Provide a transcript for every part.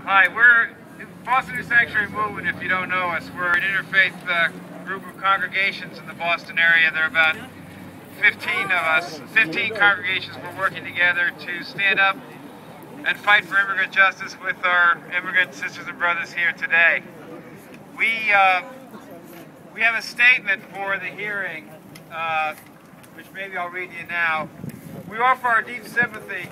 Hi, we're Boston New Sanctuary Movement. If you don't know us, we're an interfaith group of congregations in the Boston area. There are about 15 of us, 15 congregations. We're working together to stand up and fight for immigrant justice with our immigrant sisters and brothers here today. We have a statement for the hearing, which maybe I'll read you now. We offer our deep sympathy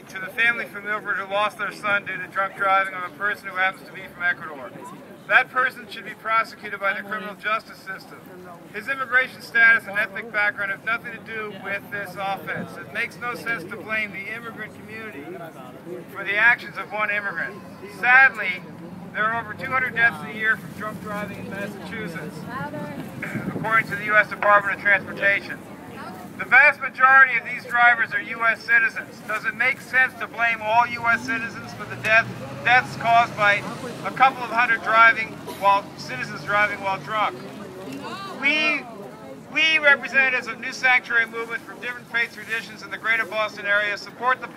to the family from Milford who lost their son due to drunk driving of a person who happens to be from Ecuador. That person should be prosecuted by the criminal justice system. His immigration status and ethnic background have nothing to do with this offense. It makes no sense to blame the immigrant community for the actions of one immigrant. Sadly, there are over 200 deaths a year from drunk driving in Massachusetts, according to the U.S. Department of Transportation. The vast majority of these drivers are U.S. citizens. Does it make sense to blame all U.S. citizens for the deaths caused by a couple of hundred citizens driving while drunk? We representatives of New Sanctuary Movement from different faith traditions in the greater Boston area support the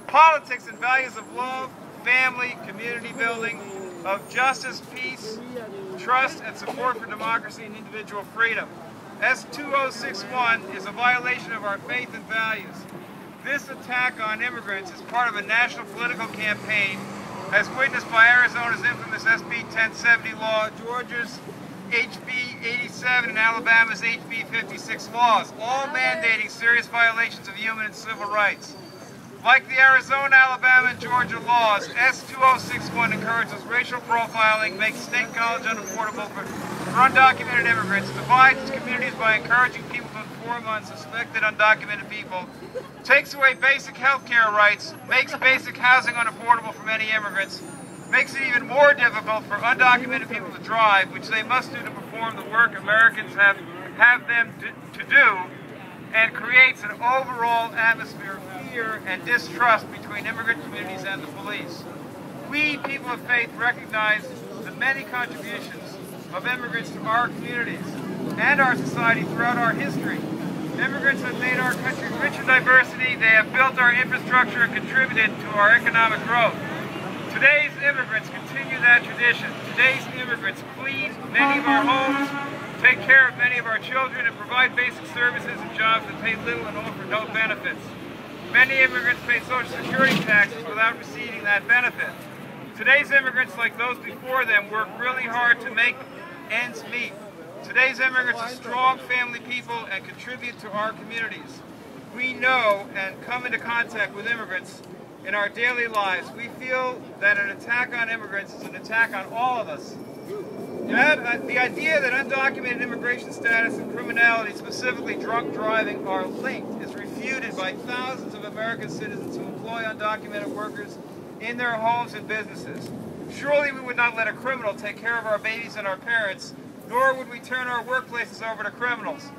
politics and values of love, family, community building, of justice, peace, trust, and support for democracy and individual freedom. S-2061 is a violation of our faith and values. This attack on immigrants is part of a national political campaign as witnessed by Arizona's infamous SB 1070 law, Georgia's HB 87, and Alabama's HB 56 laws, all mandating serious violations of human and civil rights. Like the Arizona, Alabama, and Georgia laws, S-2061 encourages racial profiling, makes state college unaffordable for undocumented immigrants, divides communities by encouraging people to inform on suspected undocumented people, takes away basic health care rights, makes basic housing unaffordable for many immigrants, makes it even more difficult for undocumented people to drive, which they must do to perform the work Americans have them to do, and creates an overall atmosphere of fear and distrust between immigrant communities and the police. We, people of faith, recognize the many contributions of immigrants to our communities and our society throughout our history. Immigrants have made our country rich in diversity, they have built our infrastructure and contributed to our economic growth. Today's immigrants continue that tradition. Today's immigrants clean many of our homes, take care of many of our children, and provide basic services and jobs that pay little and offer no benefits. Many immigrants pay Social Security taxes without receiving that benefit. Today's immigrants, like those before them, work really hard to make ends meet. Today's immigrants are strong family people and contribute to our communities. We know and come into contact with immigrants in our daily lives. We feel that an attack on immigrants is an attack on all of us. The idea that undocumented immigration status and criminality, specifically drunk driving, are linked is refuted by thousands of American citizens who employ undocumented workers in their homes and businesses. Surely we would not let a criminal take care of our babies and our parents, nor would we turn our workplaces over to criminals.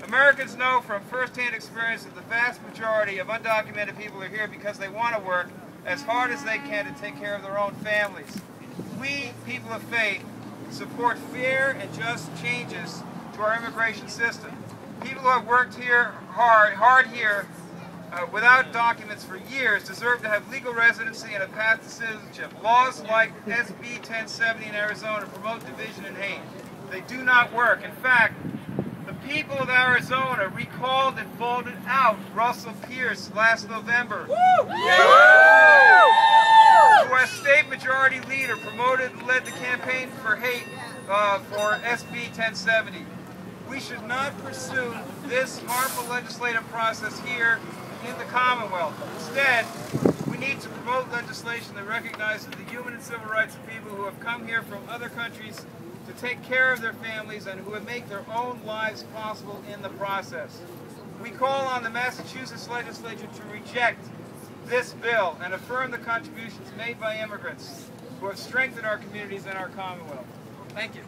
Americans know from first-hand experience that the vast majority of undocumented people are here because they want to work as hard as they can to take care of their own families. We, people of faith, support fair and just changes to our immigration system. People who have worked here hard here without documents for years deserve to have legal residency and a path to citizenship. Laws like SB 1070 in Arizona promote division and hate. They do not work. In fact, the people of Arizona recalled and voted out Russell Pierce last November, who as state majority leader promoted and led the campaign for hate for SB 1070. We should not pursue this harmful legislative process here in the Commonwealth. Instead, we need to promote legislation that recognizes the human and civil rights of people who have come here from other countries to take care of their families and who have made their own lives possible in the process. We call on the Massachusetts legislature to reject this bill and affirm the contributions made by immigrants who have strengthened our communities and our Commonwealth. Thank you.